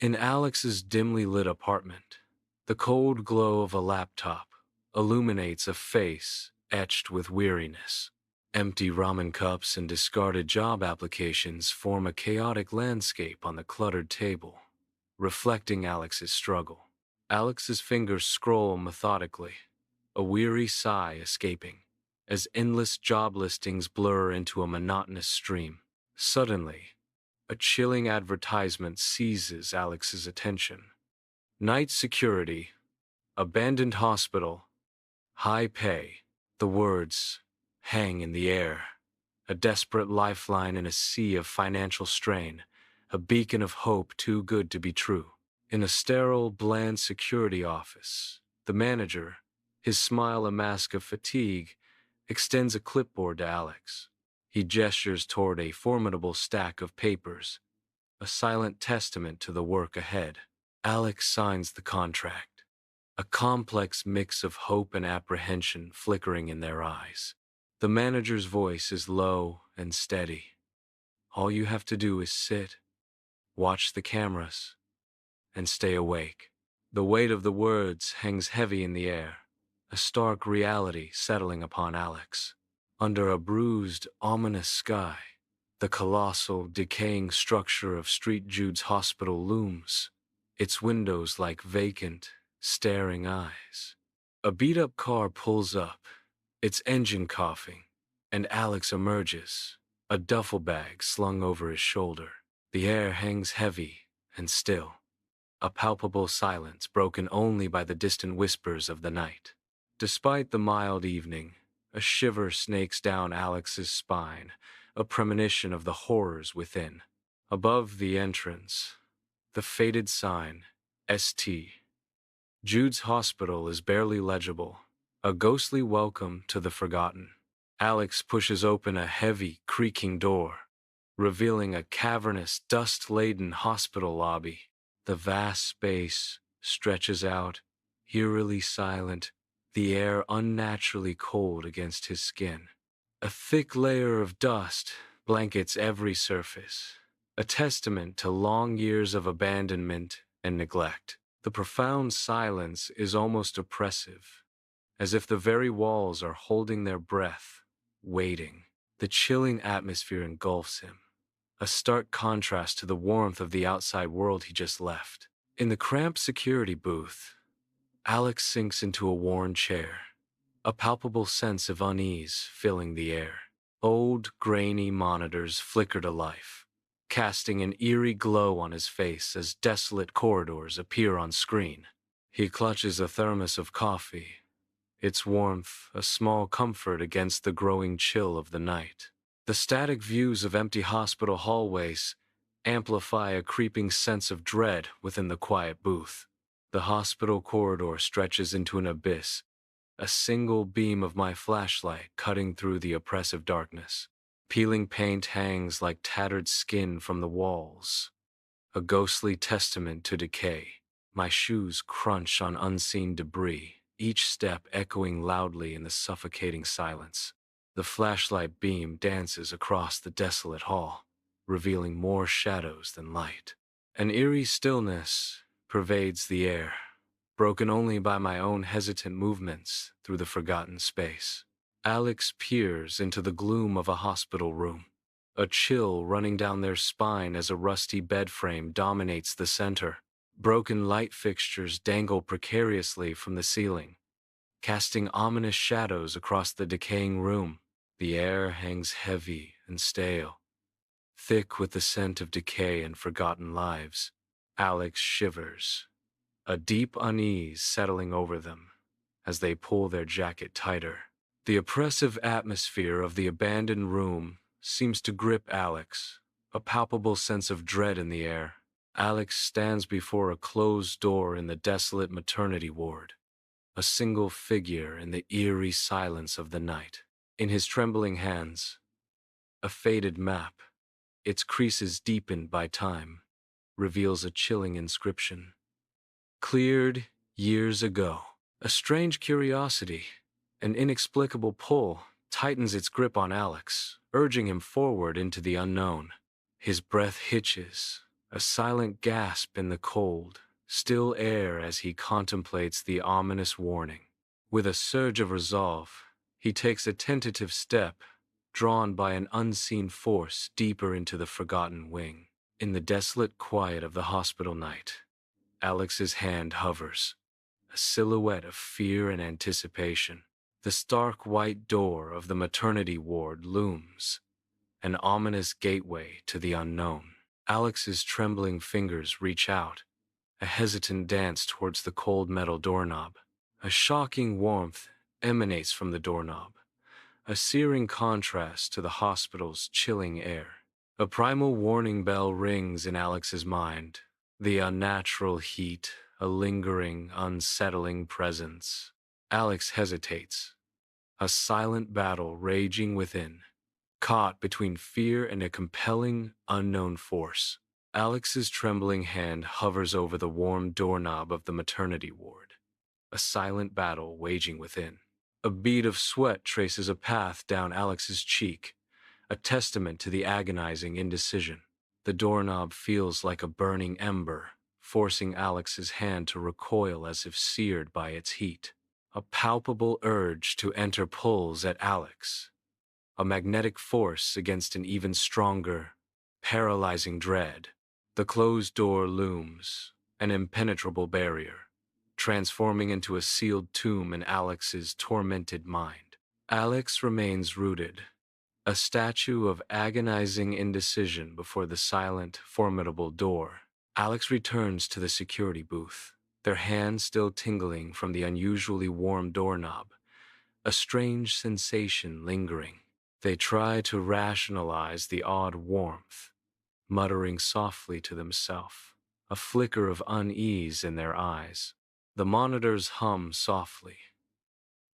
In Alex's dimly lit apartment, the cold glow of a laptop illuminates a face etched with weariness. Empty ramen cups and discarded job applications form a chaotic landscape on the cluttered table, reflecting Alex's struggle. Alex's fingers scroll methodically, a weary sigh escaping, as endless job listings blur into a monotonous stream. Suddenly, a chilling advertisement seizes Alex's attention. Night security, abandoned hospital, high pay. The words hang in the air, a desperate lifeline in a sea of financial strain, a beacon of hope too good to be true. In a sterile, bland security office, the manager, his smile a mask of fatigue, extends a clipboard to Alex. He gestures toward a formidable stack of papers, a silent testament to the work ahead. Alex signs the contract, a complex mix of hope and apprehension flickering in their eyes. The manager's voice is low and steady. All you have to do is sit, watch the cameras, and stay awake. The weight of the words hangs heavy in the air, a stark reality settling upon Alex. Under a bruised, ominous sky, the colossal, decaying structure of St. Jude's Hospital looms, its windows like vacant, staring eyes. A beat-up car pulls up, its engine coughing, and Alex emerges, a duffel bag slung over his shoulder. The air hangs heavy and still, a palpable silence broken only by the distant whispers of the night. Despite the mild evening, a shiver snakes down Alex's spine, a premonition of the horrors within. Above the entrance, the faded sign, St. Jude's Hospital, is barely legible, a ghostly welcome to the forgotten. Alex pushes open a heavy, creaking door, revealing a cavernous, dust-laden hospital lobby. The vast space stretches out, eerily silent, the air unnaturally cold against his skin. A thick layer of dust blankets every surface, a testament to long years of abandonment and neglect. The profound silence is almost oppressive, as if the very walls are holding their breath, waiting. The chilling atmosphere engulfs him, a stark contrast to the warmth of the outside world he just left. In the cramped security booth, Alex sinks into a worn chair, a palpable sense of unease filling the air. Old, grainy monitors flicker to life, casting an eerie glow on his face as desolate corridors appear on screen. He clutches a thermos of coffee, its warmth a small comfort against the growing chill of the night. The static views of empty hospital hallways amplify a creeping sense of dread within the quiet booth. The hospital corridor stretches into an abyss, a single beam of my flashlight cutting through the oppressive darkness. Peeling paint hangs like tattered skin from the walls, a ghostly testament to decay. My shoes crunch on unseen debris, each step echoing loudly in the suffocating silence. The flashlight beam dances across the desolate hall, revealing more shadows than light. An eerie stillness pervades the air, broken only by my own hesitant movements through the forgotten space. Alex peers into the gloom of a hospital room, a chill running down their spine as a rusty bed frame dominates the center. Broken light fixtures dangle precariously from the ceiling, casting ominous shadows across the decaying room. The air hangs heavy and stale, thick with the scent of decay and forgotten lives. Alex shivers, a deep unease settling over them as they pull their jacket tighter. The oppressive atmosphere of the abandoned room seems to grip Alex, a palpable sense of dread in the air. Alex stands before a closed door in the desolate maternity ward, a single figure in the eerie silence of the night. In his trembling hands, a faded map, its creases deepened by time, reveals a chilling inscription. Cleared years ago. A strange curiosity, an inexplicable pull, tightens its grip on Alex, urging him forward into the unknown. His breath hitches, a silent gasp in the cold, still air as he contemplates the ominous warning. With a surge of resolve, he takes a tentative step, drawn by an unseen force deeper into the forgotten wing. In the desolate quiet of the hospital night, Alex's hand hovers, a silhouette of fear and anticipation. The stark white door of the maternity ward looms, an ominous gateway to the unknown. Alex's trembling fingers reach out, a hesitant dance towards the cold metal doorknob. A shocking warmth emanates from the doorknob, a searing contrast to the hospital's chilling air. A primal warning bell rings in Alex's mind, the unnatural heat, a lingering, unsettling presence. Alex hesitates, a silent battle raging within, caught between fear and a compelling, unknown force. Alex's trembling hand hovers over the warm doorknob of the maternity ward, a silent battle waging within. A bead of sweat traces a path down Alex's cheek, a testament to the agonizing indecision. The doorknob feels like a burning ember, forcing Alex's hand to recoil as if seared by its heat. A palpable urge to enter pulls at Alex, a magnetic force against an even stronger, paralyzing dread. The closed door looms, an impenetrable barrier, transforming into a sealed tomb in Alex's tormented mind. Alex remains rooted, a statue of agonizing indecision before the silent, formidable door. Alex returns to the security booth, their hands still tingling from the unusually warm doorknob, a strange sensation lingering. They try to rationalize the odd warmth, muttering softly to themselves, a flicker of unease in their eyes. The monitors hum softly,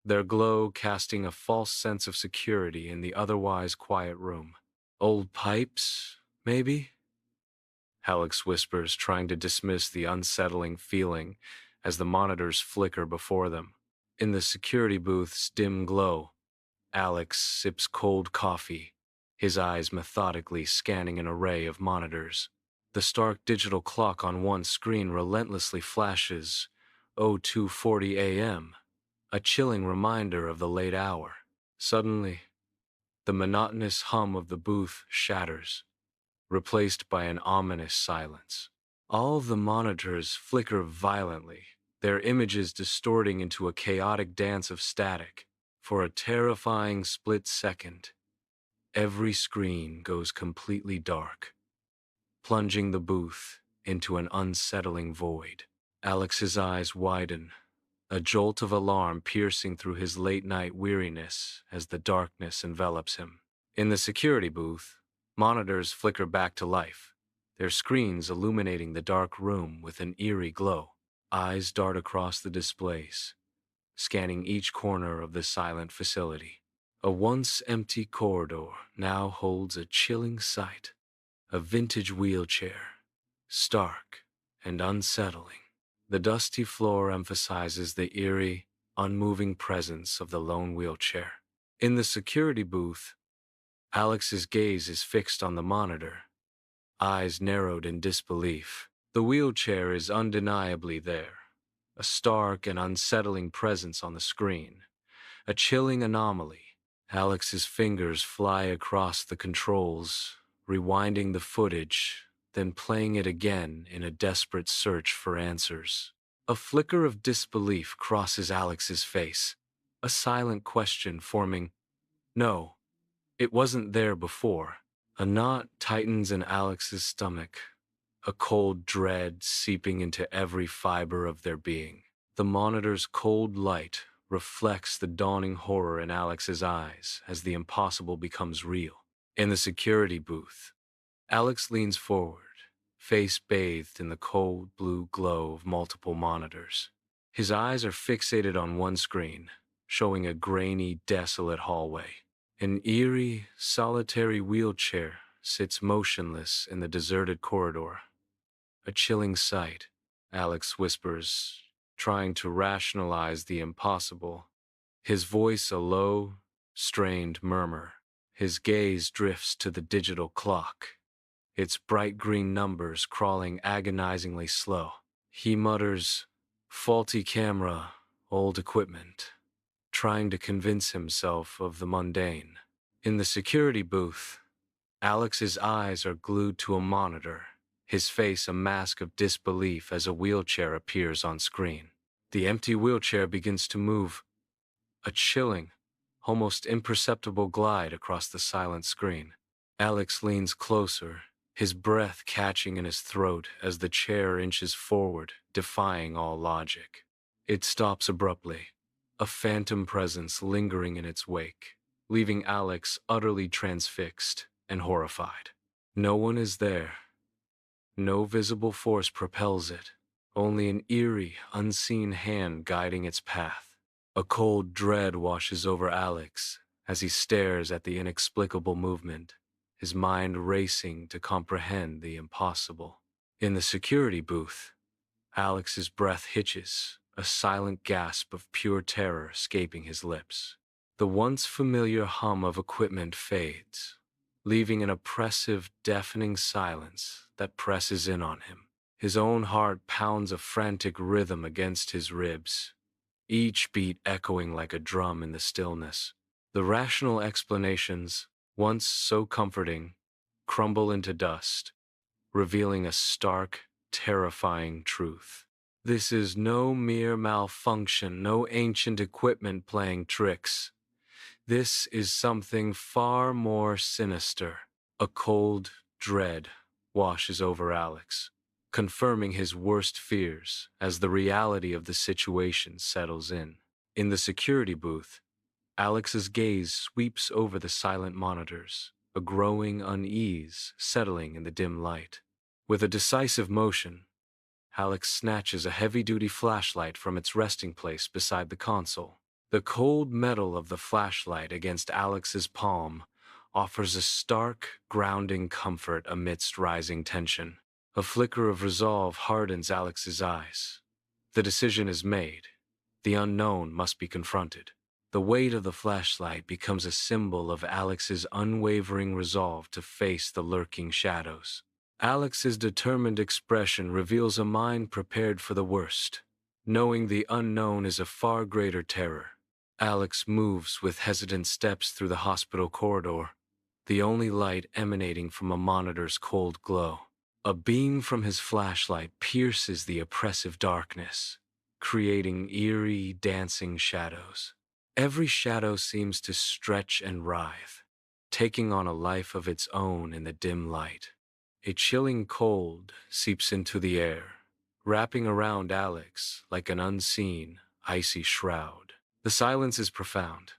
their glow casting a false sense of security in the otherwise quiet room. Old pipes, maybe? Alex whispers, trying to dismiss the unsettling feeling as the monitors flicker before them. In the security booth's dim glow, Alex sips cold coffee, his eyes methodically scanning an array of monitors. The stark digital clock on one screen relentlessly flashes 0240 a.m., a chilling reminder of the late hour. Suddenly, the monotonous hum of the booth shatters, replaced by an ominous silence. All of the monitors flicker violently, their images distorting into a chaotic dance of static. For a terrifying split second, every screen goes completely dark, plunging the booth into an unsettling void. Alex's eyes widen, a jolt of alarm piercing through his late-night weariness as the darkness envelops him. In the security booth, monitors flicker back to life, their screens illuminating the dark room with an eerie glow. Eyes dart across the displays, scanning each corner of the silent facility. A once empty corridor now holds a chilling sight, a vintage wheelchair, stark and unsettling. The dusty floor emphasizes the eerie, unmoving presence of the lone wheelchair. In the security booth, Alex's gaze is fixed on the monitor, eyes narrowed in disbelief. The wheelchair is undeniably there, a stark and unsettling presence on the screen, a chilling anomaly. Alex's fingers fly across the controls, rewinding the footage, then playing it again in a desperate search for answers. A flicker of disbelief crosses Alex's face, a silent question forming, "No, it wasn't there before." A knot tightens in Alex's stomach, a cold dread seeping into every fiber of their being. The monitor's cold light reflects the dawning horror in Alex's eyes as the impossible becomes real. In the security booth, Alex leans forward, face bathed in the cold blue glow of multiple monitors. His eyes are fixated on one screen, showing a grainy, desolate hallway. An eerie, solitary wheelchair sits motionless in the deserted corridor. A chilling sight, Alex whispers, trying to rationalize the impossible, his voice a low, strained murmur. His gaze drifts to the digital clock, its bright green numbers crawling agonizingly slow. He mutters, "Faulty camera, old equipment," trying to convince himself of the mundane. In the security booth, Alex's eyes are glued to a monitor, his face a mask of disbelief as a wheelchair appears on screen. The empty wheelchair begins to move, a chilling, almost imperceptible glide across the silent screen. Alex leans closer, his breath catching in his throat as the chair inches forward, defying all logic. It stops abruptly, a phantom presence lingering in its wake, leaving Alex utterly transfixed and horrified. No one is there. No visible force propels it, only an eerie, unseen hand guiding its path. A cold dread washes over Alex as he stares at the inexplicable movement, his mind racing to comprehend the impossible. In the security booth, Alex's breath hitches, a silent gasp of pure terror escaping his lips. The once familiar hum of equipment fades, leaving an oppressive, deafening silence that presses in on him. His own heart pounds a frantic rhythm against his ribs, each beat echoing like a drum in the stillness. The rational explanations, once so comforting, crumble into dust, revealing a stark, terrifying truth. This is no mere malfunction, no ancient equipment playing tricks. This is something far more sinister. A cold dread washes over Alex, confirming his worst fears as the reality of the situation settles in. In the security booth, Alex's gaze sweeps over the silent monitors, a growing unease settling in the dim light. With a decisive motion, Alex snatches a heavy-duty flashlight from its resting place beside the console. The cold metal of the flashlight against Alex's palm offers a stark, grounding comfort amidst rising tension. A flicker of resolve hardens Alex's eyes. The decision is made. The unknown must be confronted. The weight of the flashlight becomes a symbol of Alex's unwavering resolve to face the lurking shadows. Alex's determined expression reveals a mind prepared for the worst, knowing the unknown is a far greater terror. Alex moves with hesitant steps through the hospital corridor, the only light emanating from a monitor's cold glow. A beam from his flashlight pierces the oppressive darkness, creating eerie, dancing shadows. Every shadow seems to stretch and writhe, taking on a life of its own in the dim light. A chilling cold seeps into the air, wrapping around Alex like an unseen, icy shroud. The silence is profound,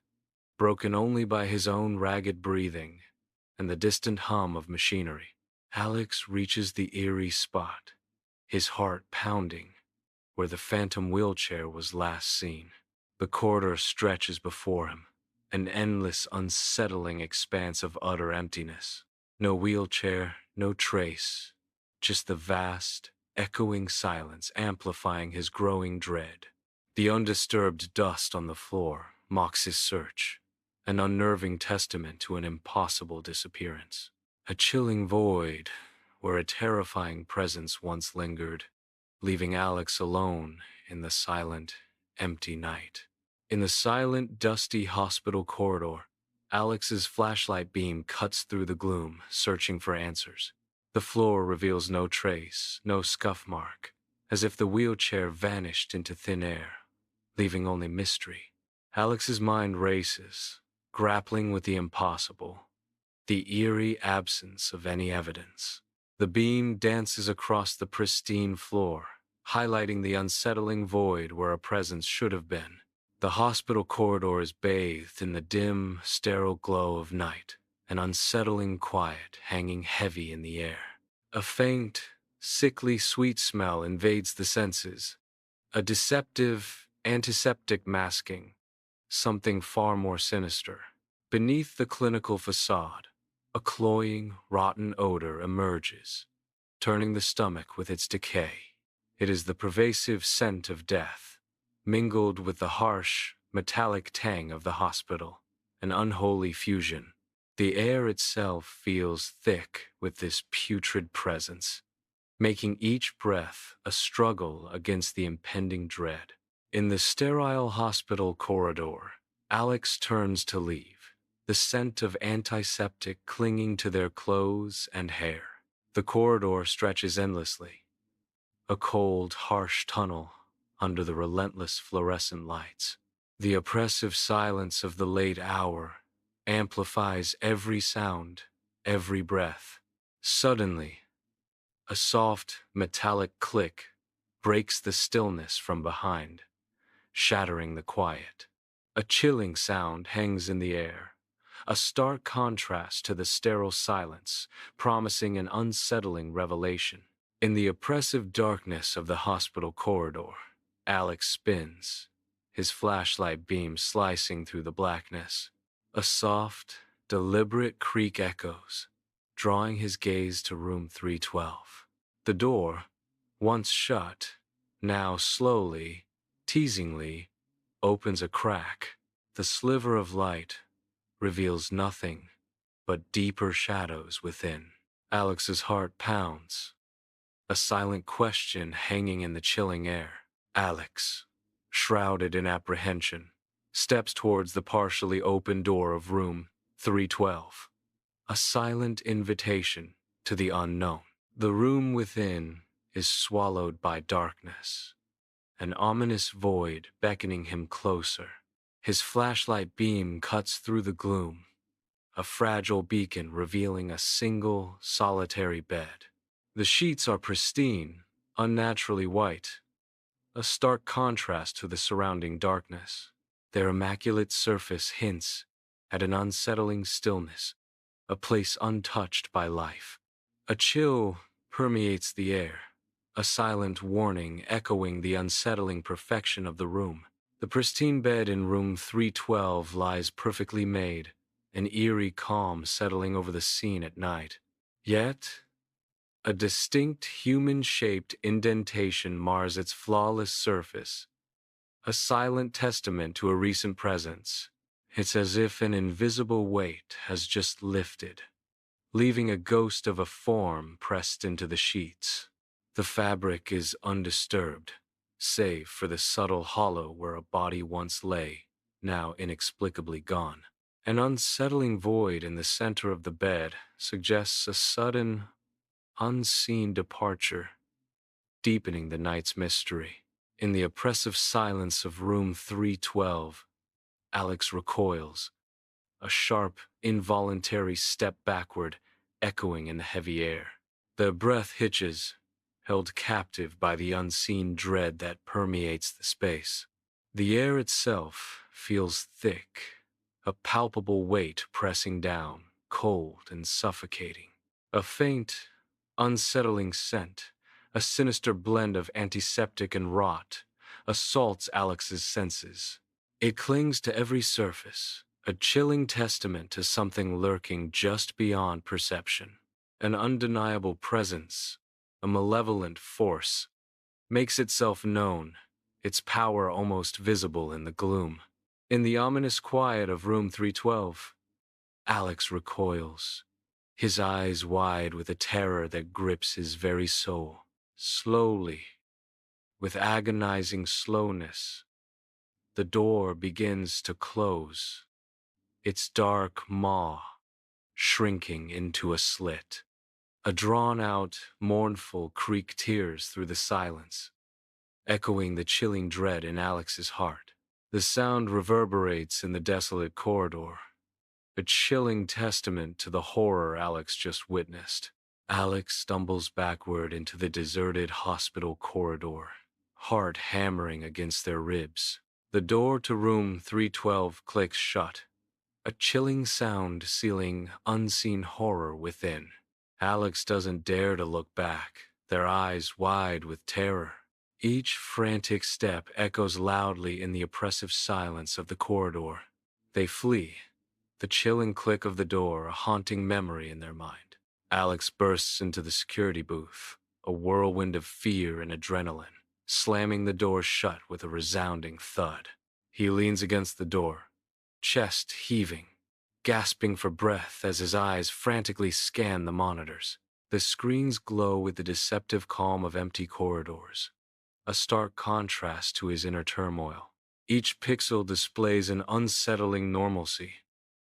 broken only by his own ragged breathing and the distant hum of machinery. Alex reaches the eerie spot, his heart pounding, where the phantom wheelchair was last seen. The corridor stretches before him, an endless, unsettling expanse of utter emptiness. No wheelchair, no trace, just the vast, echoing silence amplifying his growing dread. The undisturbed dust on the floor mocks his search, an unnerving testament to an impossible disappearance. A chilling void where a terrifying presence once lingered, leaving Alex alone in the silent, empty night. In the silent, dusty hospital corridor, Alex's flashlight beam cuts through the gloom, searching for answers. The floor reveals no trace, no scuff mark, as if the wheelchair vanished into thin air, leaving only mystery. Alex's mind races, grappling with the impossible, the eerie absence of any evidence. The beam dances across the pristine floor, highlighting the unsettling void where a presence should have been. The hospital corridor is bathed in the dim, sterile glow of night, an unsettling quiet hanging heavy in the air. A faint, sickly sweet smell invades the senses, a deceptive, antiseptic masking, something far more sinister. Beneath the clinical facade, a cloying, rotten odor emerges, turning the stomach with its decay. It is the pervasive scent of death, mingled with the harsh, metallic tang of the hospital, an unholy fusion. The air itself feels thick with this putrid presence, making each breath a struggle against the impending dread. In the sterile hospital corridor, Alex turns to leave, the scent of antiseptic clinging to their clothes and hair. The corridor stretches endlessly, a cold, harsh tunnel under the relentless fluorescent lights. The oppressive silence of the late hour amplifies every sound, every breath. Suddenly, a soft, metallic click breaks the stillness from behind, shattering the quiet. A chilling sound hangs in the air, a stark contrast to the sterile silence, promising an unsettling revelation. In the oppressive darkness of the hospital corridor, Alex spins, his flashlight beam slicing through the blackness. A soft, deliberate creak echoes, drawing his gaze to room 312. The door, once shut, now slowly, teasingly, opens a crack. The sliver of light reveals nothing but deeper shadows within. Alex's heart pounds, a silent question hanging in the chilling air. Alex, shrouded in apprehension, steps towards the partially open door of room 312, a silent invitation to the unknown. The room within is swallowed by darkness, an ominous void beckoning him closer. His flashlight beam cuts through the gloom, a fragile beacon revealing a single, solitary bed. The sheets are pristine, unnaturally white, a stark contrast to the surrounding darkness. Their immaculate surface hints at an unsettling stillness, a place untouched by life. A chill permeates the air, a silent warning echoing the unsettling perfection of the room. The pristine bed in room 312 lies perfectly made, an eerie calm settling over the scene at night. Yet, a distinct human-shaped indentation mars its flawless surface, a silent testament to a recent presence. It's as if an invisible weight has just lifted, leaving a ghost of a form pressed into the sheets. The fabric is undisturbed, save for the subtle hollow where a body once lay, now inexplicably gone. An unsettling void in the center of the bed suggests a sudden, unseen departure, deepening the night's mystery. In the oppressive silence of room 312, Alex recoils, a sharp, involuntary step backward, echoing in the heavy air. The breath hitches, held captive by the unseen dread that permeates the space. The air itself feels thick, a palpable weight pressing down, cold and suffocating. A faint, unsettling scent, a sinister blend of antiseptic and rot, assaults Alex's senses. It clings to every surface, a chilling testament to something lurking just beyond perception. An undeniable presence, a malevolent force, makes itself known, its power almost visible in the gloom. In the ominous quiet of room 312, Alex recoils, his eyes wide with a terror that grips his very soul. Slowly, with agonizing slowness, the door begins to close, its dark maw shrinking into a slit. A drawn-out, mournful creak tears through the silence, echoing the chilling dread in Alex's heart. The sound reverberates in the desolate corridor, a chilling testament to the horror Alex just witnessed. Alex stumbles backward into the deserted hospital corridor, heart hammering against their ribs. The door to room 312 clicks shut, a chilling sound sealing unseen horror within. Alex doesn't dare to look back, their eyes wide with terror. Each frantic step echoes loudly in the oppressive silence of the corridor. They flee, the chilling click of the door a haunting memory in their mind. Alex bursts into the security booth, a whirlwind of fear and adrenaline, slamming the door shut with a resounding thud. He leans against the door, chest heaving, gasping for breath as his eyes frantically scan the monitors. The screens glow with the deceptive calm of empty corridors, a stark contrast to his inner turmoil. Each pixel displays an unsettling normalcy,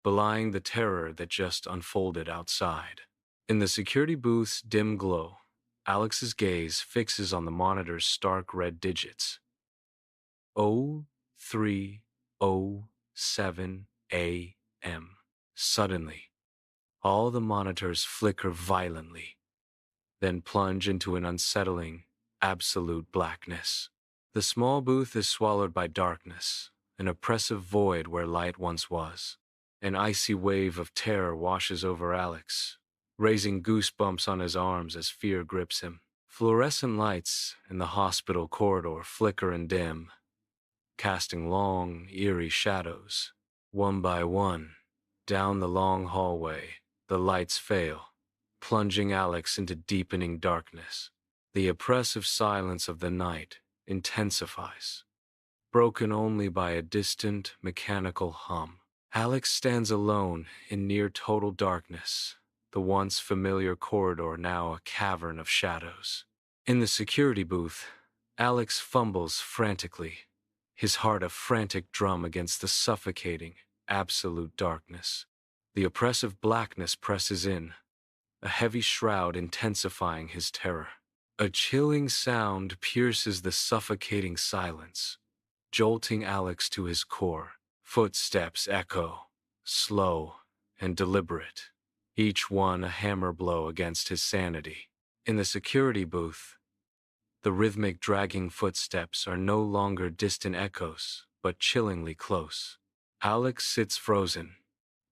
belying the terror that just unfolded outside. In the security booth's dim glow, Alex's gaze fixes on the monitor's stark red digits. 03:07 a.m. Suddenly, all the monitors flicker violently, then plunge into an unsettling, absolute blackness. The small booth is swallowed by darkness, an oppressive void where light once was. An icy wave of terror washes over Alex, raising goosebumps on his arms as fear grips him. Fluorescent lights in the hospital corridor flicker and dim, casting long, eerie shadows. One by one, down the long hallway, the lights fail, plunging Alex into deepening darkness. The oppressive silence of the night intensifies, broken only by a distant, mechanical hum. Alex stands alone in near total darkness, the once familiar corridor now a cavern of shadows. In the security booth, Alex fumbles frantically, his heart a frantic drum against the suffocating, absolute darkness. The oppressive blackness presses in, a heavy shroud intensifying his terror. A chilling sound pierces the suffocating silence, jolting Alex to his core. Footsteps echo, slow and deliberate, each one a hammer blow against his sanity. In the security booth, the rhythmic dragging footsteps are no longer distant echoes, but chillingly close. Alex sits frozen,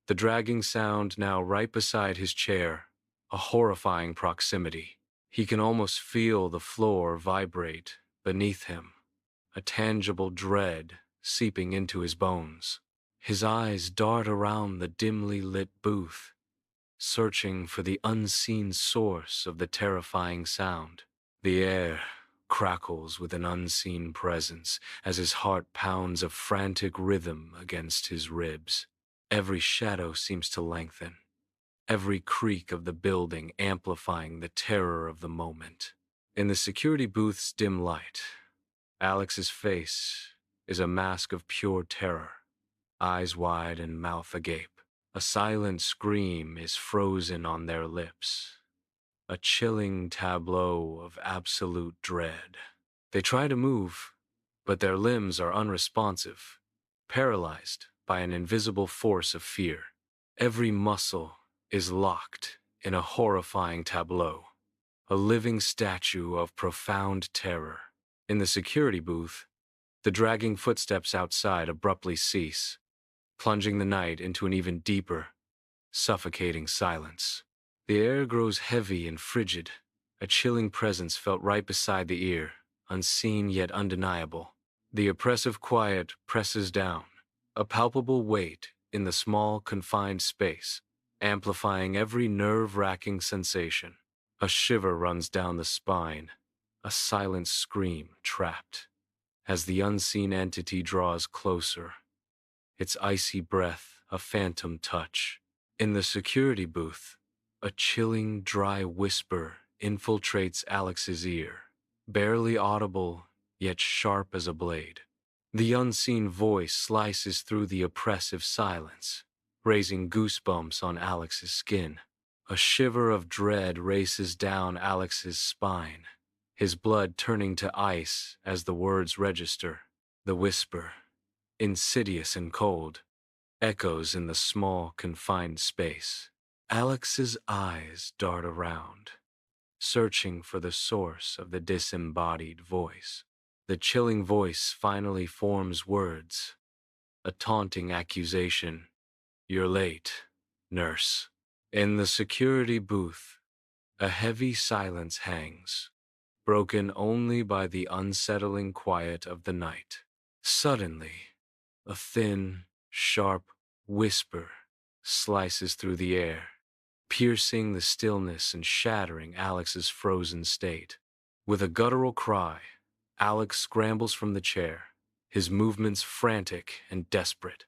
the dragging sound now right beside his chair, a horrifying proximity. He can almost feel the floor vibrate beneath him, a tangible dread seeping into his bones. His eyes dart around the dimly lit booth, searching for the unseen source of the terrifying sound. The air crackles with an unseen presence as his heart pounds a frantic rhythm against his ribs. Every shadow seems to lengthen, every creak of the building amplifying the terror of the moment. In the security booth's dim light, Alex's face is a mask of pure terror, eyes wide and mouth agape. A silent scream is frozen on their lips, a chilling tableau of absolute dread. They try to move, but their limbs are unresponsive, paralyzed by an invisible force of fear. Every muscle is locked in a horrifying tableau, a living statue of profound terror. In the security booth, the dragging footsteps outside abruptly cease, plunging the night into an even deeper, suffocating silence. The air grows heavy and frigid, a chilling presence felt right beside the ear, unseen yet undeniable. The oppressive quiet presses down, a palpable weight in the small, confined space, amplifying every nerve-wracking sensation. A shiver runs down the spine, a silent scream trapped, as the unseen entity draws closer, its icy breath a phantom touch. In the security booth, a chilling, dry whisper infiltrates Alex's ear, barely audible, yet sharp as a blade. The unseen voice slices through the oppressive silence, raising goosebumps on Alex's skin. A shiver of dread races down Alex's spine, his blood turning to ice as the words register. The whisper, insidious and cold, echoes in the small, confined space. Alex's eyes dart around, searching for the source of the disembodied voice. The chilling voice finally forms words, a taunting accusation. "You're late, nurse." In the security booth, a heavy silence hangs, broken only by the unsettling quiet of the night. Suddenly, a thin, sharp whisper slices through the air, piercing the stillness and shattering Alex's frozen state. With a guttural cry, Alex scrambles from the chair, his movements frantic and desperate.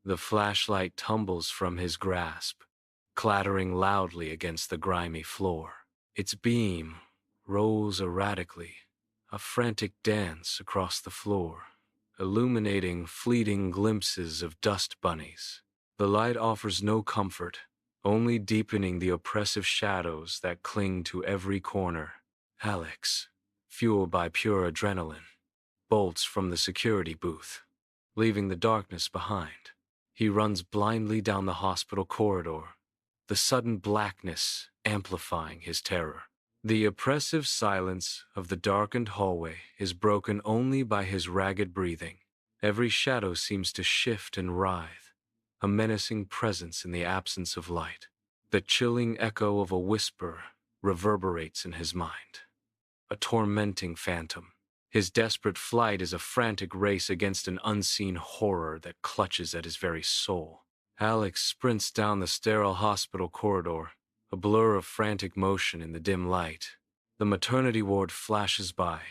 The flashlight tumbles from his grasp, clattering loudly against the grimy floor. Its beam rolls erratically, a frantic dance across the floor, illuminating fleeting glimpses of dust bunnies. The light offers no comfort, only deepening the oppressive shadows that cling to every corner. Alex, fueled by pure adrenaline, bolts from the security booth, leaving the darkness behind. He runs blindly down the hospital corridor, the sudden blackness amplifying his terror. The oppressive silence of the darkened hallway is broken only by his ragged breathing. Every shadow seems to shift and writhe, a menacing presence in the absence of light. The chilling echo of a whisper reverberates in his mind, a tormenting phantom. His desperate flight is a frantic race against an unseen horror that clutches at his very soul. Alex sprints down the sterile hospital corridor, a blur of frantic motion in the dim light. The maternity ward flashes by,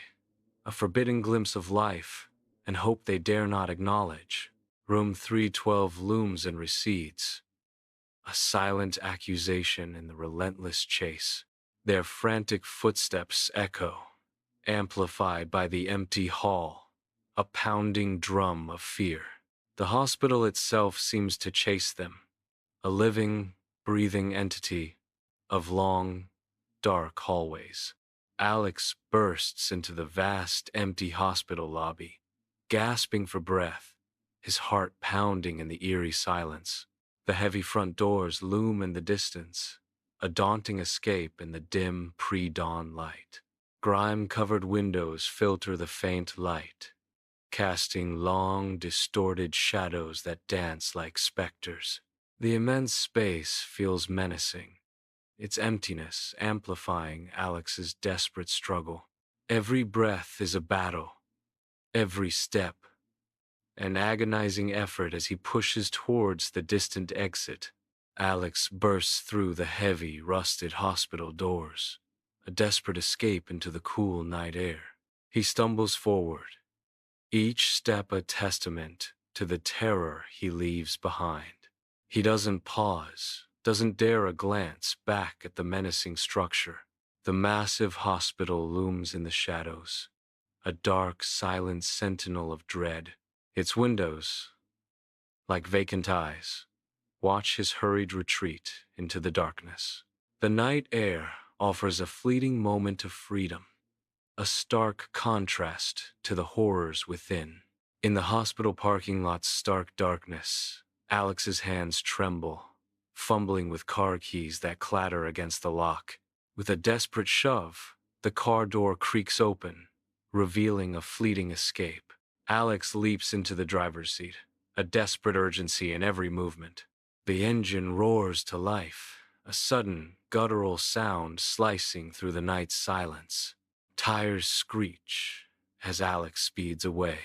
a forbidding glimpse of life and hope they dare not acknowledge. Room 312 looms and recedes, a silent accusation in the relentless chase. Their frantic footsteps echo, amplified by the empty hall, a pounding drum of fear. The hospital itself seems to chase them, a living, breathing entity of long, dark hallways. Alex bursts into the vast, empty hospital lobby, gasping for breath, his heart pounding in the eerie silence. The heavy front doors loom in the distance, a daunting escape in the dim, pre-dawn light. Grime-covered windows filter the faint light, casting long, distorted shadows that dance like specters. The immense space feels menacing, its emptiness amplifying Alex's desperate struggle. Every breath is a battle, every step an agonizing effort as he pushes towards the distant exit. Alex bursts through the heavy, rusted hospital doors, a desperate escape into the cool night air. He stumbles forward, each step a testament to the terror he leaves behind. He doesn't pause, doesn't dare a glance back at the menacing structure. The massive hospital looms in the shadows, a dark, silent sentinel of dread. Its windows, like vacant eyes, watch his hurried retreat into the darkness. The night air offers a fleeting moment of freedom, a stark contrast to the horrors within. In the hospital parking lot's stark darkness, Alex's hands tremble, fumbling with car keys that clatter against the lock. With a desperate shove, the car door creaks open, revealing a fleeting escape. Alex leaps into the driver's seat, a desperate urgency in every movement. The engine roars to life, a sudden, guttural sound slicing through the night's silence. Tires screech as Alex speeds away,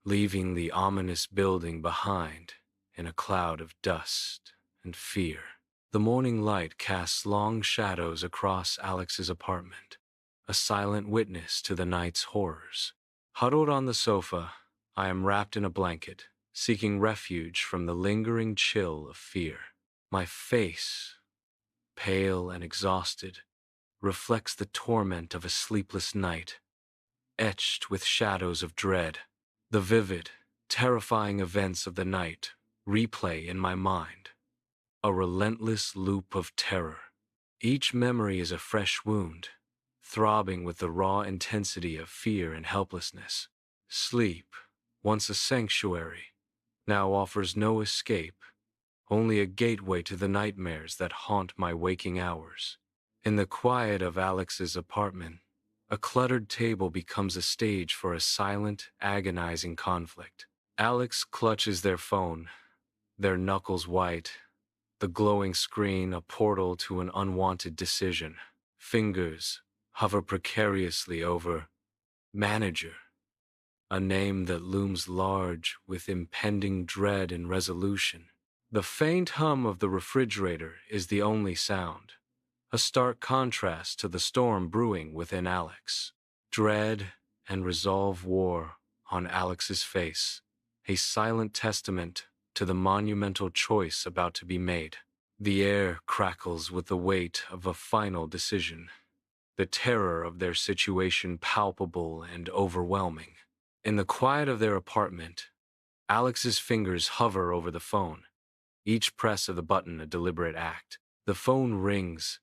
leaving the ominous building behind in a cloud of dust and fear. The morning light casts long shadows across Alex's apartment, a silent witness to the night's horrors. Huddled on the sofa, I am wrapped in a blanket, seeking refuge from the lingering chill of fear. My face, pale and exhausted, reflects the torment of a sleepless night, etched with shadows of dread. The vivid, terrifying events of the night replay in my mind, a relentless loop of terror. Each memory is a fresh wound, throbbing with the raw intensity of fear and helplessness. Sleep, once a sanctuary, now offers no escape, only a gateway to the nightmares that haunt my waking hours. In the quiet of Alex's apartment, a cluttered table becomes a stage for a silent, agonizing conflict. Alex clutches their phone, their knuckles white, the glowing screen a portal to an unwanted decision. Fingers hover precariously over manager, a name that looms large with impending dread and resolution. The faint hum of the refrigerator is the only sound, a stark contrast to the storm brewing within Alex. Dread and resolve war on Alex's face, a silent testament to the monumental choice about to be made. The air crackles with the weight of a final decision, the terror of their situation palpable and overwhelming. In the quiet of their apartment, Alex's fingers hover over the phone, each press of the button a deliberate act. The phone rings,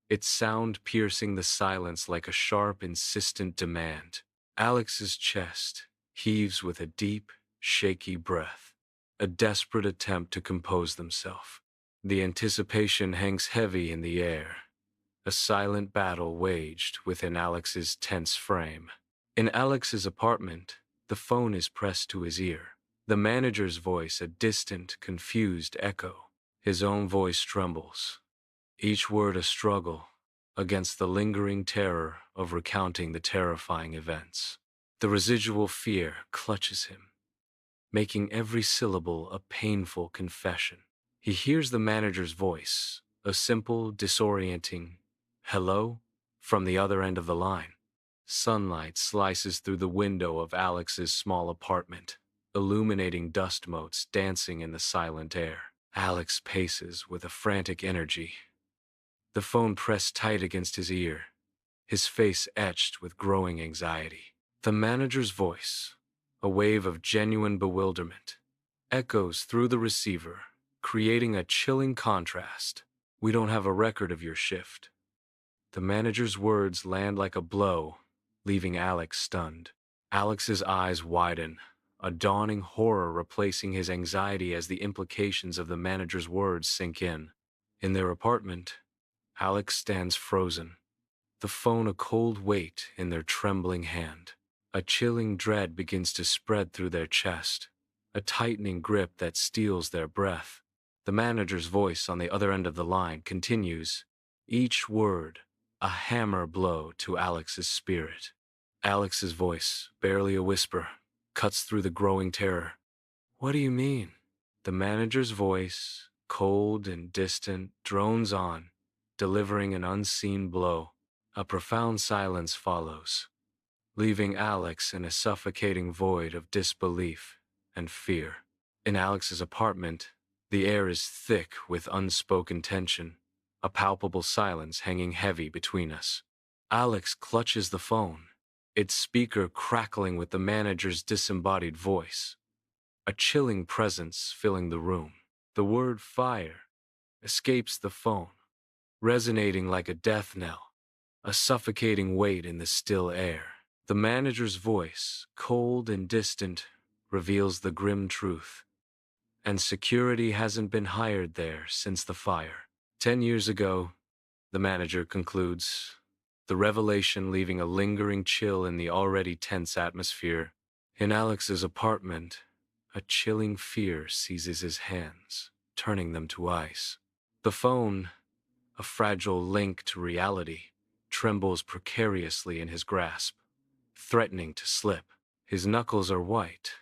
its sound piercing the silence like a sharp, insistent demand. Alex's chest heaves with a deep, shaky breath, a desperate attempt to compose himself. The anticipation hangs heavy in the air, a silent battle waged within Alex's tense frame. In Alex's apartment, the phone is pressed to his ear, the manager's voice a distant, confused echo. His own voice trembles, each word a struggle against the lingering terror of recounting the terrifying events. The residual fear clutches him, making every syllable a painful confession. He hears the manager's voice, a simple, disorienting hello from the other end of the line. Sunlight slices through the window of Alex's small apartment, illuminating dust motes dancing in the silent air. Alex paces with a frantic energy, the phone pressed tight against his ear, his face etched with growing anxiety. The manager's voice, a wave of genuine bewilderment, echoes through the receiver, creating a chilling contrast. "We don't have a record of your shift." The manager's words land like a blow, leaving Alex stunned. Alex's eyes widen, a dawning horror replacing his anxiety as the implications of the manager's words sink in. In their apartment, Alex stands frozen, the phone a cold weight in their trembling hand. A chilling dread begins to spread through their chest, a tightening grip that steals their breath. The manager's voice on the other end of the line continues, each word a hammer blow to Alex's spirit. Alex's voice, barely a whisper, cuts through the growing terror. "What do you mean?" The manager's voice, cold and distant, drones on, delivering an unseen blow. A profound silence follows, leaving Alex in a suffocating void of disbelief and fear. In Alex's apartment, the air is thick with unspoken tension, a palpable silence hanging heavy between us. Alex clutches the phone, its speaker crackling with the manager's disembodied voice, a chilling presence filling the room. The word fire escapes the phone, resonating like a death knell, a suffocating weight in the still air. The manager's voice, cold and distant, reveals the grim truth. And security hasn't been hired there since the fire. 10 years ago, the manager concludes, the revelation leaving a lingering chill in the already tense atmosphere. In Alex's apartment, a chilling fear seizes his hands, turning them to ice. The phone, a fragile link to reality, trembles precariously in his grasp, threatening to slip. His knuckles are white,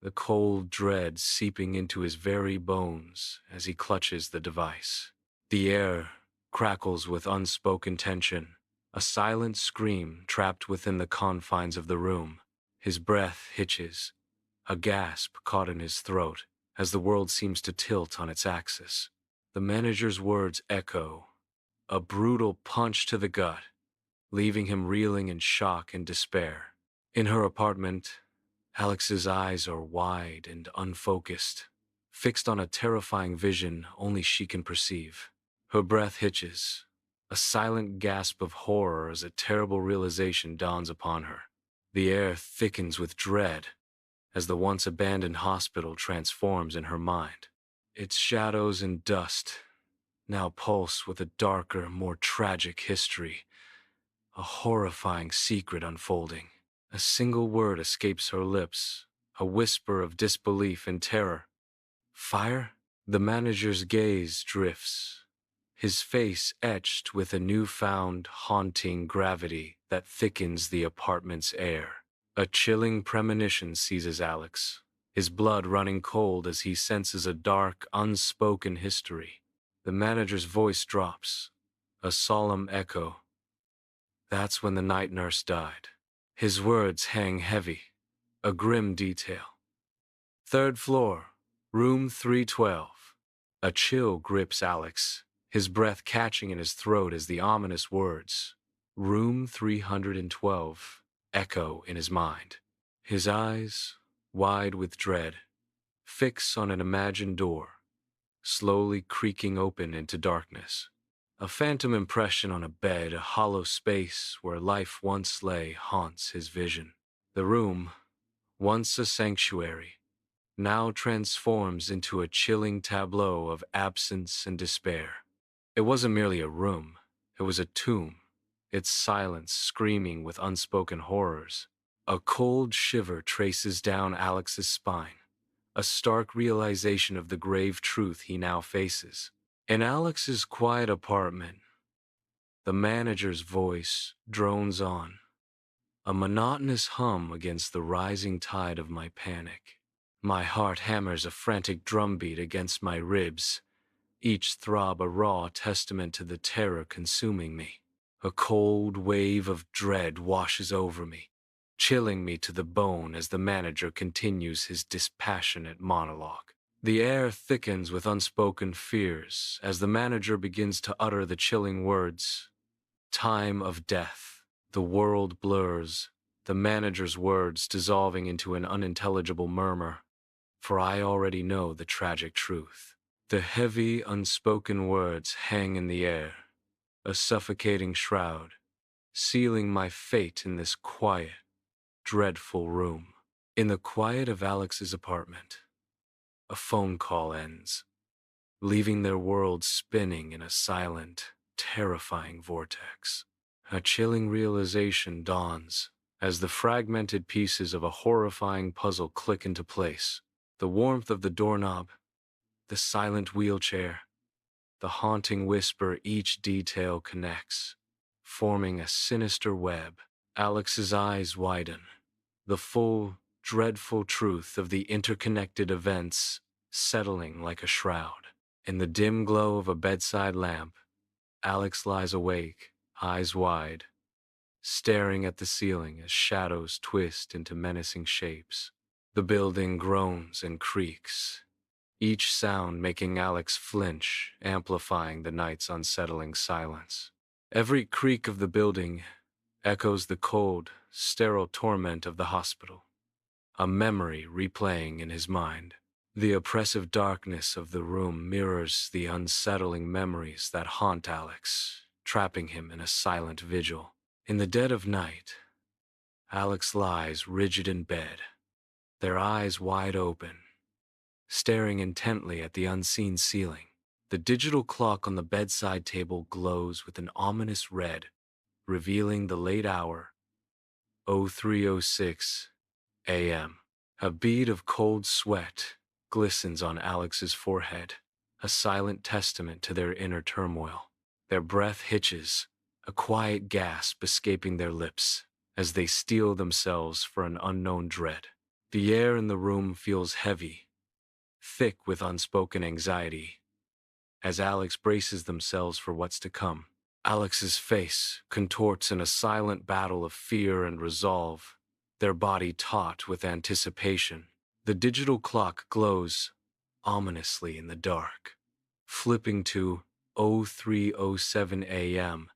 the cold dread seeping into his very bones as he clutches the device. The air crackles with unspoken tension, a silent scream trapped within the confines of the room. His breath hitches, a gasp caught in his throat as the world seems to tilt on its axis. The manager's words echo, a brutal punch to the gut, leaving him reeling in shock and despair. In her apartment, Alex's eyes are wide and unfocused, fixed on a terrifying vision only she can perceive. Her breath hitches, a silent gasp of horror as a terrible realization dawns upon her. The air thickens with dread as the once abandoned hospital transforms in her mind. Its shadows and dust now pulse with a darker, more tragic history, a horrifying secret unfolding. A single word escapes her lips, a whisper of disbelief and terror. "Fire?" The manager's gaze drifts, his face etched with a newfound, haunting gravity that thickens the apartment's air. A chilling premonition seizes Alex, his blood running cold as he senses a dark, unspoken history. The manager's voice drops, a solemn echo. "That's when the night nurse died." His words hang heavy, a grim detail. "Third floor, Room 312. A chill grips Alex, his breath catching in his throat as the ominous words, Room 312, echo in his mind. His eyes, wide with dread, fix on an imagined door, slowly creaking open into darkness. A phantom impression on a bed, a hollow space where life once lay, haunts his vision. The room, once a sanctuary, now transforms into a chilling tableau of absence and despair. It wasn't merely a room, it was a tomb, its silence screaming with unspoken horrors. A cold shiver traces down Alex's spine, a stark realization of the grave truth he now faces. In Alex's quiet apartment, the manager's voice drones on, a monotonous hum against the rising tide of my panic. My heart hammers a frantic drumbeat against my ribs, each throb a raw testament to the terror consuming me. A cold wave of dread washes over me, chilling me to the bone as the manager continues his dispassionate monologue. The air thickens with unspoken fears as the manager begins to utter the chilling words, "Time of death." The world blurs, the manager's words dissolving into an unintelligible murmur, for I already know the tragic truth. The heavy, unspoken words hang in the air, a suffocating shroud, sealing my fate in this quiet, dreadful room. In the quiet of Alex's apartment, a phone call ends, leaving their world spinning in a silent, terrifying vortex. A chilling realization dawns as the fragmented pieces of a horrifying puzzle click into place. The warmth of the doorknob, the silent wheelchair, the haunting whisper, each detail connects, forming a sinister web. Alex's eyes widen, the full, dreadful truth of the interconnected events settling like a shroud. In the dim glow of a bedside lamp, Alex lies awake, eyes wide, staring at the ceiling as shadows twist into menacing shapes. The building groans and creaks, each sound making Alex flinch, amplifying the night's unsettling silence. Every creak of the building echoes the cold, sterile torment of the hospital, a memory replaying in his mind. The oppressive darkness of the room mirrors the unsettling memories that haunt Alex, trapping him in a silent vigil. In the dead of night, Alex lies rigid in bed, their eyes wide open, staring intently at the unseen ceiling. The digital clock on the bedside table glows with an ominous red, revealing the late hour, 03:06 a.m. A bead of cold sweat glistens on Alex's forehead, a silent testament to their inner turmoil. Their breath hitches, a quiet gasp escaping their lips as they steel themselves for an unknown dread. The air in the room feels heavy, thick with unspoken anxiety, as Alex braces themselves for what's to come. Alex's face contorts in a silent battle of fear and resolve, their body taut with anticipation. The digital clock glows ominously in the dark, flipping to 03:07 a.m.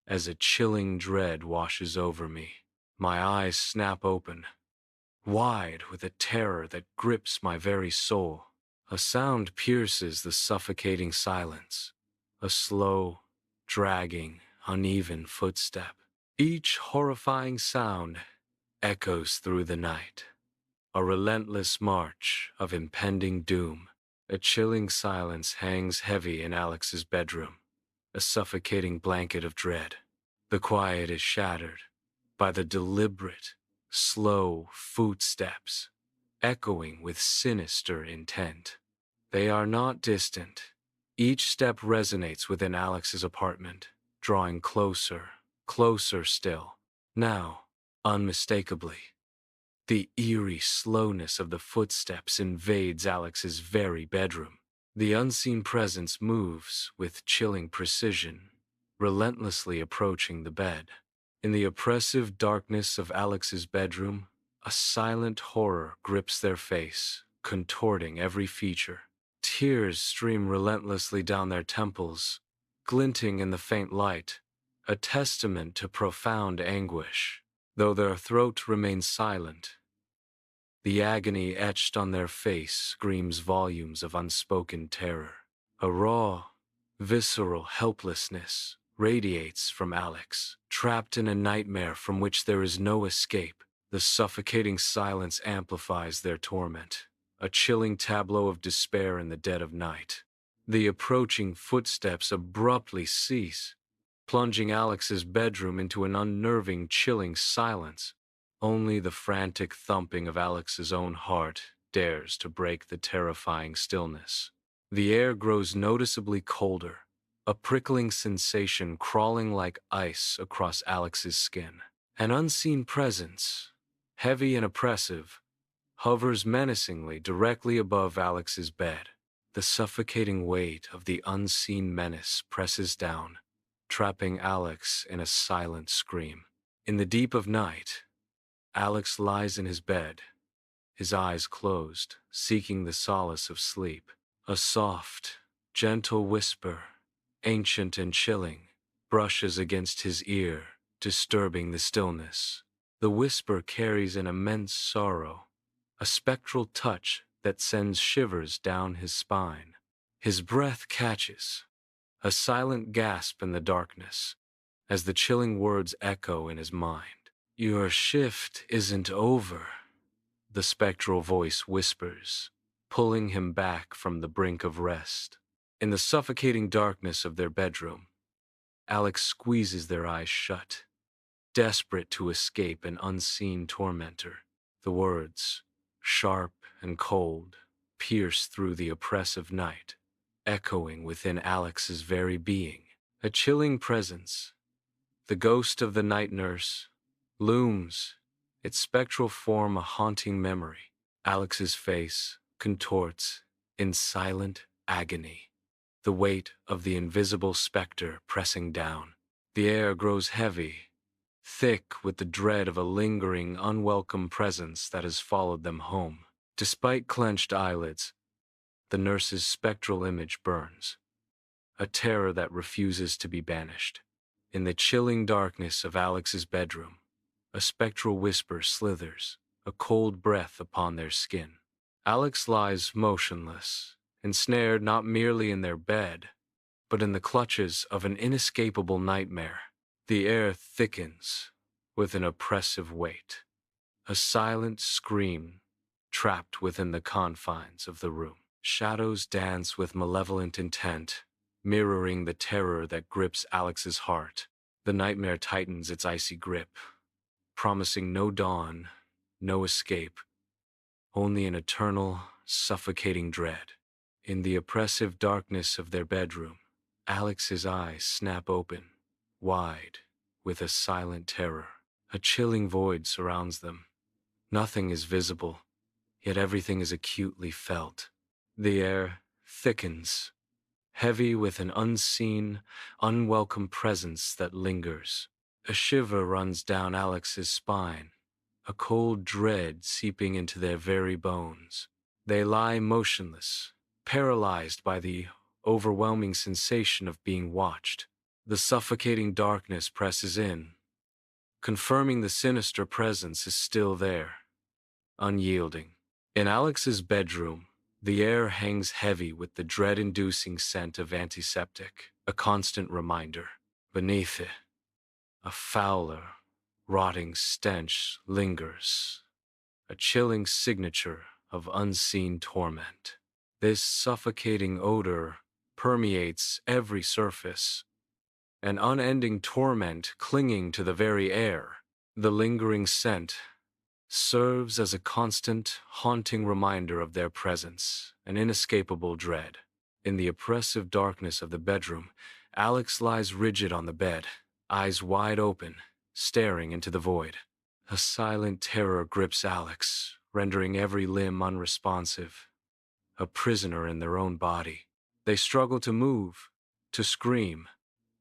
as a chilling dread washes over me. My eyes snap open, wide with a terror that grips my very soul. A sound pierces the suffocating silence, a slow, dragging, uneven footstep. Each horrifying sound echoes through the night, a relentless march of impending doom. A chilling silence hangs heavy in Alex's bedroom, a suffocating blanket of dread. The quiet is shattered by the deliberate, slow footsteps, echoing with sinister intent. They are not distant. Each step resonates within Alex's apartment, drawing closer, closer still. Now, unmistakably, the eerie slowness of the footsteps invades Alex's very bedroom. The unseen presence moves with chilling precision, relentlessly approaching the bed. In the oppressive darkness of Alex's bedroom, a silent horror grips their face, contorting every feature. Tears stream relentlessly down their temples, glinting in the faint light, a testament to profound anguish. Though their throat remains silent, the agony etched on their face screams volumes of unspoken terror. A raw, visceral helplessness radiates from Alex, trapped in a nightmare from which there is no escape. The suffocating silence amplifies their torment, a chilling tableau of despair in the dead of night. The approaching footsteps abruptly cease, plunging Alex's bedroom into an unnerving, chilling silence. Only the frantic thumping of Alex's own heart dares to break the terrifying stillness. The air grows noticeably colder, a prickling sensation crawling like ice across Alex's skin. An unseen presence, heavy and oppressive, hovers menacingly directly above Alex's bed. The suffocating weight of the unseen menace presses down, trapping Alex in a silent scream. In the deep of night, Alex lies in his bed, his eyes closed, seeking the solace of sleep. A soft, gentle whisper, ancient and chilling, brushes against his ear, disturbing the stillness. The whisper carries an immense sorrow, a spectral touch that sends shivers down his spine. His breath catches, a silent gasp in the darkness, as the chilling words echo in his mind. "Your shift isn't over," the spectral voice whispers, pulling him back from the brink of rest. In the suffocating darkness of their bedroom, Alex squeezes their eyes shut, desperate to escape an unseen tormentor. The words, sharp and cold, pierce through the oppressive night, echoing within Alex's very being. A chilling presence, the ghost of the night nurse, looms, its spectral form a haunting memory. Alex's face contorts in silent agony, the weight of the invisible specter pressing down. The air grows heavy, thick with the dread of a lingering, unwelcome presence that has followed them home. Despite clenched eyelids, the nurse's spectral image burns, a terror that refuses to be banished. In the chilling darkness of Alex's bedroom, a spectral whisper slithers, a cold breath upon their skin. Alex lies motionless, ensnared not merely in their bed, but in the clutches of an inescapable nightmare. The air thickens with an oppressive weight, a silent scream trapped within the confines of the room. Shadows dance with malevolent intent, mirroring the terror that grips Alex's heart. The nightmare tightens its icy grip, promising no dawn, no escape, only an eternal, suffocating dread. In the oppressive darkness of their bedroom, Alex's eyes snap open, wide, with a silent terror. A chilling void surrounds them. Nothing is visible, yet everything is acutely felt. The air thickens, heavy with an unseen, unwelcome presence that lingers. A shiver runs down Alex's spine, a cold dread seeping into their very bones. They lie motionless, paralyzed by the overwhelming sensation of being watched. The suffocating darkness presses in, confirming the sinister presence is still there, unyielding. In Alex's bedroom, the air hangs heavy with the dread-inducing scent of antiseptic, a constant reminder. Beneath it, a fouler, rotting stench lingers, a chilling signature of unseen torment. This suffocating odor permeates every surface, an unending torment clinging to the very air. The lingering scent serves as a constant, haunting reminder of their presence, an inescapable dread. In the oppressive darkness of the bedroom, Alex lies rigid on the bed, eyes wide open, staring into the void. A silent terror grips Alex, rendering every limb unresponsive, a prisoner in their own body. They struggle to move, to scream,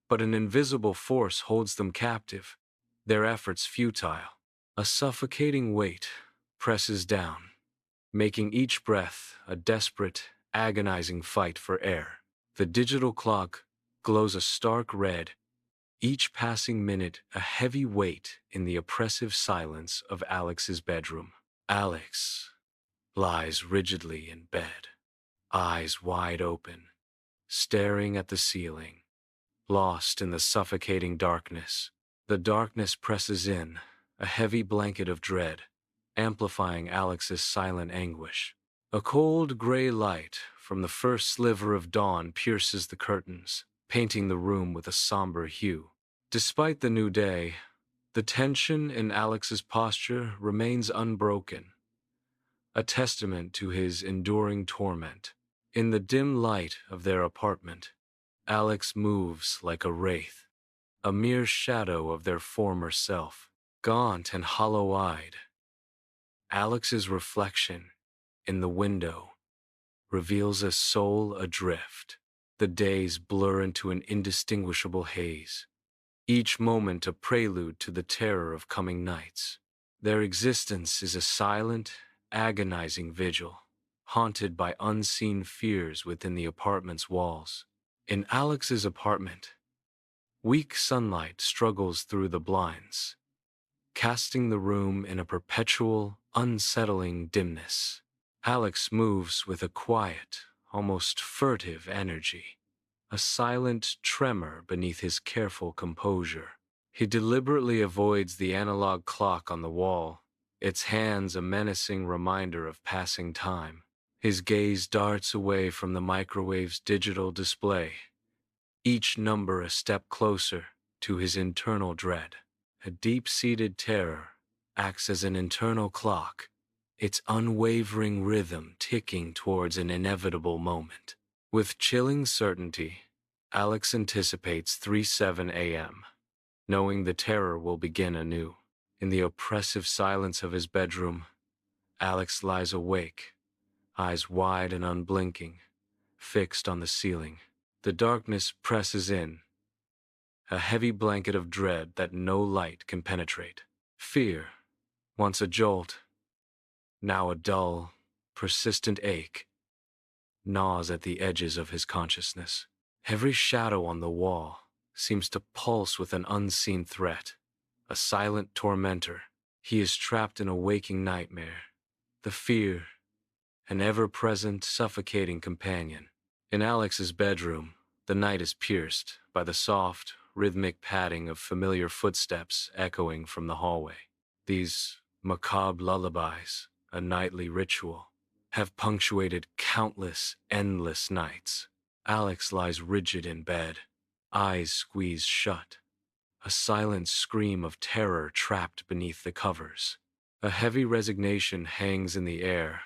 but an invisible force holds them captive, their efforts futile. A suffocating weight presses down, making each breath a desperate, agonizing fight for air. The digital clock glows a stark red, each passing minute a heavy weight in the oppressive silence of Alex's bedroom. Alex lies rigidly in bed, eyes wide open, staring at the ceiling, lost in the suffocating darkness. The darkness presses in, a heavy blanket of dread, amplifying Alex's silent anguish. A cold gray light from the first sliver of dawn pierces the curtains, painting the room with a somber hue. Despite the new day, the tension in Alex's posture remains unbroken, a testament to his enduring torment. In the dim light of their apartment, Alex moves like a wraith, a mere shadow of their former self. Gaunt and hollow-eyed, Alex's reflection in the window reveals a soul adrift. The days blur into an indistinguishable haze, each moment a prelude to the terror of coming nights. Their existence is a silent, agonizing vigil, haunted by unseen fears within the apartment's walls. In Alex's apartment, weak sunlight struggles through the blinds, casting the room in a perpetual, unsettling dimness. Alex moves with a quiet, almost furtive energy, a silent tremor beneath his careful composure. He deliberately avoids the analog clock on the wall, its hands a menacing reminder of passing time. His gaze darts away from the microwave's digital display, each number a step closer to his internal dread. A deep-seated terror acts as an internal clock, its unwavering rhythm ticking towards an inevitable moment. With chilling certainty, Alex anticipates 3:07 a.m., knowing the terror will begin anew. In the oppressive silence of his bedroom, Alex lies awake, eyes wide and unblinking, fixed on the ceiling. The darkness presses in, a heavy blanket of dread that no light can penetrate. Fear, once a jolt, now a dull, persistent ache, gnaws at the edges of his consciousness. Every shadow on the wall seems to pulse with an unseen threat, a silent tormentor. He is trapped in a waking nightmare, the fear, an ever-present, suffocating companion. In Alex's bedroom, the night is pierced by the soft, rhythmic padding of familiar footsteps echoing from the hallway. These macabre lullabies, a nightly ritual, have punctuated countless, endless nights. Alex lies rigid in bed, eyes squeezed shut, a silent scream of terror trapped beneath the covers. A heavy resignation hangs in the air,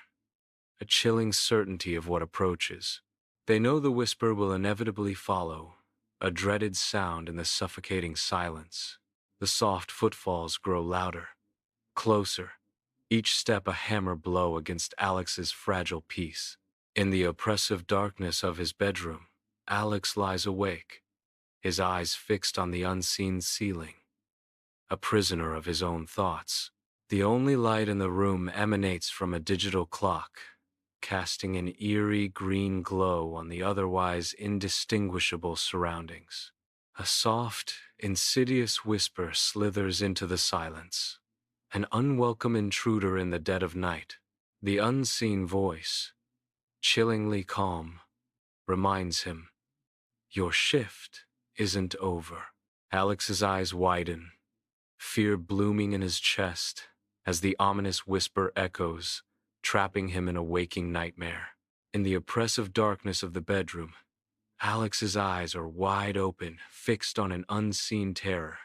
a chilling certainty of what approaches. They know the whisper will inevitably follow, a dreaded sound in the suffocating silence. The soft footfalls grow louder, closer, each step a hammer blow against Alex's fragile peace. In the oppressive darkness of his bedroom, Alex lies awake, his eyes fixed on the unseen ceiling, a prisoner of his own thoughts. The only light in the room emanates from a digital clock, casting an eerie green glow on the otherwise indistinguishable surroundings. A soft, insidious whisper slithers into the silence, an unwelcome intruder in the dead of night. The unseen voice, chillingly calm, reminds him, "Your shift isn't over." Alex's eyes widen, fear blooming in his chest as the ominous whisper echoes, trapping him in a waking nightmare. In the oppressive darkness of the bedroom, Alex's eyes are wide open, fixed on an unseen terror.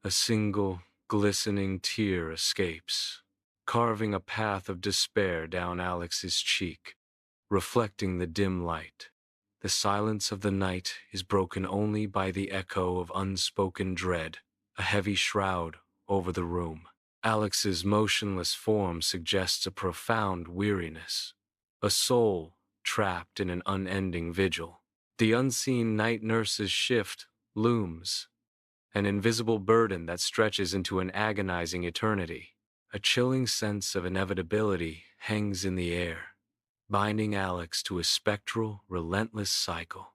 A single, glistening tear escapes, carving a path of despair down Alex's cheek, reflecting the dim light. The silence of the night is broken only by the echo of unspoken dread, a heavy shroud over the room. Alex's motionless form suggests a profound weariness, a soul trapped in an unending vigil. The unseen night nurse's shift looms, an invisible burden that stretches into an agonizing eternity. A chilling sense of inevitability hangs in the air, binding Alex to a spectral, relentless cycle.